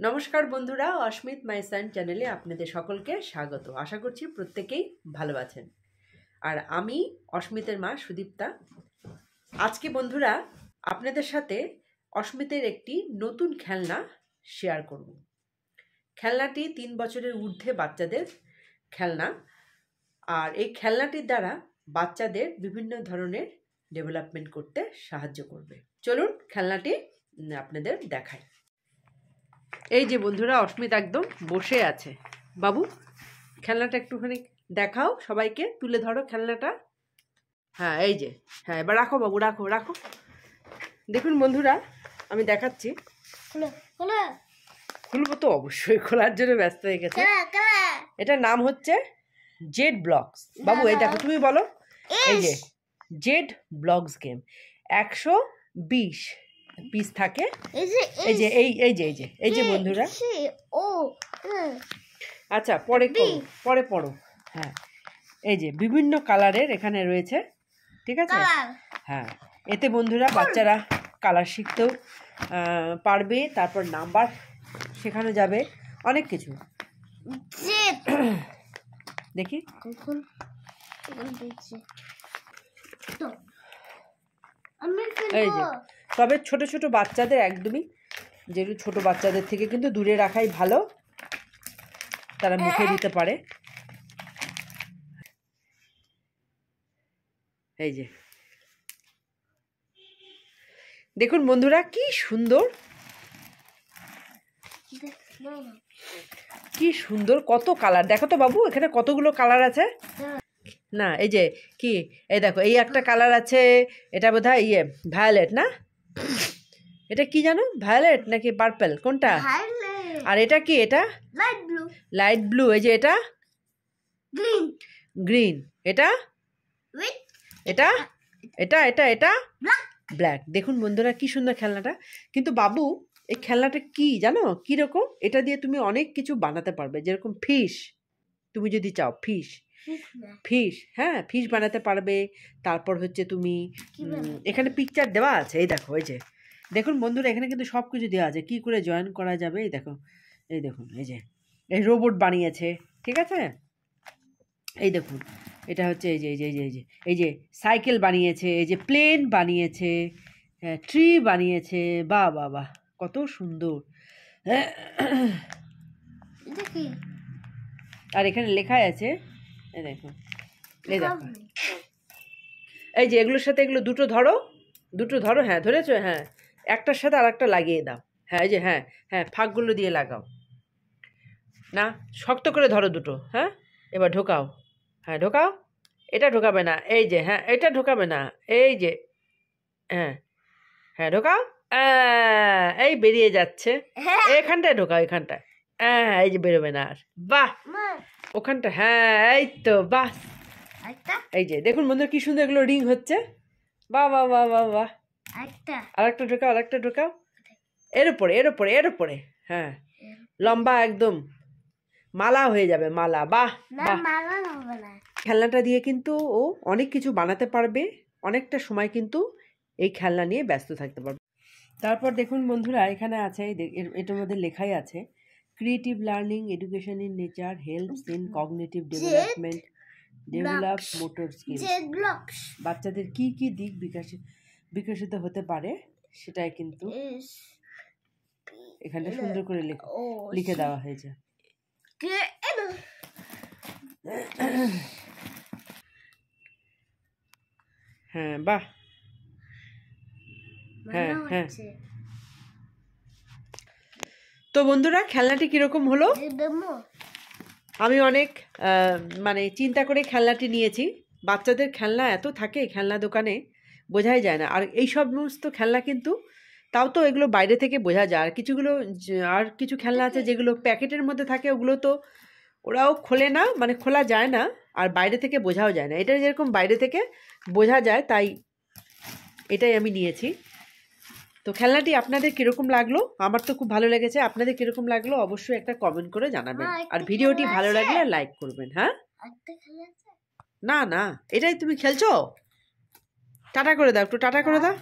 নমস্কার বন্ধুরা, অস্মিত মাই সান চ্যানেলে আপনাদের সকলকে স্বাগত। আশা করছি প্রত্যেকেই ভালো আছেন। আর আমি অস্মিতের মা সুদীপ্তা। আজকে বন্ধুরা আপনাদের সাথে অস্মিতের একটি নতুন খেলনা শেয়ার করব। খেলনাটি 3 বছরের ঊর্ধ্বে বাচ্চাদের খেলনা। আর এই খেলনাটির দ্বারা বাচ্চাদের বিভিন্ন ধরনের ডেভেলপমেন্ট করতে সাহায্য করবে। চলুন খেলনাটি আপনাদের দেখাই। এই যে বন্ধুরা, অস্মিত একদম বসে আছে। বাবু, খেলনাটা একটুখানি দেখাও, সবাইকে তুলে ধরো খেলনাটা। হ্যাঁ, এই যে, হ্যাঁ, এবার রাখো বাবু, রাখো রাখো। দেখুন বন্ধুরা, আমি দেখাচ্ছি। খুলবো তো অবশ্যই, খোলার জন্য ব্যস্ত হয়ে গেছে। এটার নাম হচ্ছে জেড ব্লকস। বাবু এই দেখো, তুমি বলো। এই যে জেড ব্লকস গেম, 120 পিস থাকে। এই যে এই যে বন্ধুরা, আচ্ছা পরে পড়ো। হ্যাঁ, এই যে বিভিন্ন কালারের এখানে রয়েছে, ঠিক আছে? হ্যাঁ, এতে বন্ধুরা বাচ্চারা কালার শিখতেও পারবে, তারপর নাম্বার শেখানো যাবে, অনেক কিছু। দেখি, এই যে, তবে ছোট ছোট বাচ্চাদের একদমই, যেগুলো ছোট বাচ্চাদের থেকে কিন্তু দূরে রাখাই ভালো, তারা মুখে দিতে পারে। এই যে দেখুন বন্ধুরা, কি সুন্দর, কি সুন্দর, কত কালার। দেখো তো বাবু, এখানে কতগুলো কালার আছে না? এই যে কি, এই দেখো, এই একটা কালার আছে, এটা বোধহয় ভায়োলেট না? এটা কি জানো, ভায়োলেট নাকি পার্পল, কোনটা? আর এটা কি? এটা লাইট ব্লু। এই যে এটা গ্রিন। এটা এটা এটা এটা এটা ব্ল্যাক। দেখুন বন্ধুরা, কি সুন্দর খেলনাটা। কিন্তু বাবু, এই খেলনাটা কি জানো, কিরকম? এটা দিয়ে তুমি অনেক কিছু বানাতে পারবে, যেরকম ফিশ, তুমি যদি চাও ফিশ, হ্যাঁ, ফিশ বানাতে পারবে। তারপর হচ্ছে তুমি এখানে পিকচার দেওয়া আছে, এই দেখো। এই যে দেখুন বন্ধুরা, এখানে কিন্তু সব কিছু দেওয়া আছে, কি করে জয়েন করা যাবে। এই দেখো, এই দেখুন, এই যে এই রোবট বানিয়েছে, ঠিক আছে? এই দেখুন, এটা হচ্ছে এই যে এই যে এই যে এই যে এই যে সাইকেল বানিয়েছে, এই যে প্লেন বানিয়েছে, ট্রি বানিয়েছে। বাহ বাহ বাহ, কত সুন্দর। আর এখানে লেখা আছে, এই দেখো, এই দেখো, এই যে এগুলোর সাথে এগুলো দুটো ধরো। হ্যাঁ, ধরেছো? হ্যাঁ, একটার সাথে আর একটা লাগিয়ে দাও। হ্যাঁ, এই যে, হ্যাঁ হ্যাঁ, ফাঁকগুলো দিয়ে লাগাও না, শক্ত করে ধরো দুটো। হ্যাঁ, এবার ঢোকাও। হ্যাঁ, ঢোকাও। এটা ঢোকাবে না, এই যে, হ্যাঁ, এটা ঢোকাবে না, এই যে, হ্যাঁ হ্যাঁ, ঢোকাও। এই বেরিয়ে যাচ্ছে, এখানটায় ঢোকাও, এখানটায়। হ্যাঁ, এই যে বেরোবে না আর। বাহ, ওখানটা, হ্যাঁ, এই তো, বাহ। এই যে দেখুন বন্ধুরা, কি সুন্দর এগুলো রিং হচ্ছে। বাহ বাহ বাহ বাহ বাহ। আরেকটা ঢোকাও। এর উপরে। হ্যাঁ, লম্বা একদম মালা হয়ে যাবে, মালা। বাহ বাহ। খেলনাটা দিয়ে কিন্তু ও অনেক কিছু বানাতে পারবে, অনেকটা সময় কিন্তু এই খেলনা নিয়ে ব্যস্ত থাকতে পারবে। তারপর দেখুন বন্ধুরা, এখানে আছে, এটার মধ্যে লেখাই আছে, creative learning, education in nature, helps in cognitive development, develop motor skills. বাচ্চাদের কি কি দিক বিকশিত হতে পারে সেটাই কিন্তু এখানে সুন্দর করে লিখে দেওয়া হয়েছে। হ্যাঁ, বাহ। হ্যাঁ হ্যাঁ, তো বন্ধুরা, খেলনাটি কিরকম হলো? আমি অনেক মানে চিন্তা করে খেলনাটি নিয়েছি। বাচ্চাদের খেলনা এত থাকে খেলনা দোকানে, বোঝাই যায় না। আর এই সমস্ত খেলনা কিন্তু, তাও তো এগুলো বাইরে থেকে বোঝা যায়। আর কিছু খেলনা আছে যেগুলো প্যাকেটের মধ্যে থাকে, ওগুলো তো ওরাও খোলে না, মানে খোলা যায় না, আর বাইরে থেকে বোঝাও যায় না। এটা যেরকম বাইরে থেকে বোঝা যায়, তাই এটাই আমি নিয়েছি। তো খেলনাটি আপনাদের কীরকম লাগলো? আমার তো খুব ভালো লেগেছে। আপনাদের কীরকম লাগলো অবশ্যই একটা কমেন্ট করে জানাবেন। আর ভিডিওটি ভালো লাগলে লাইক করবেন। হ্যাঁ, না না, এটাই তুমি খেলছো? টাটা করে দাও, একটু টাটা করে দাও।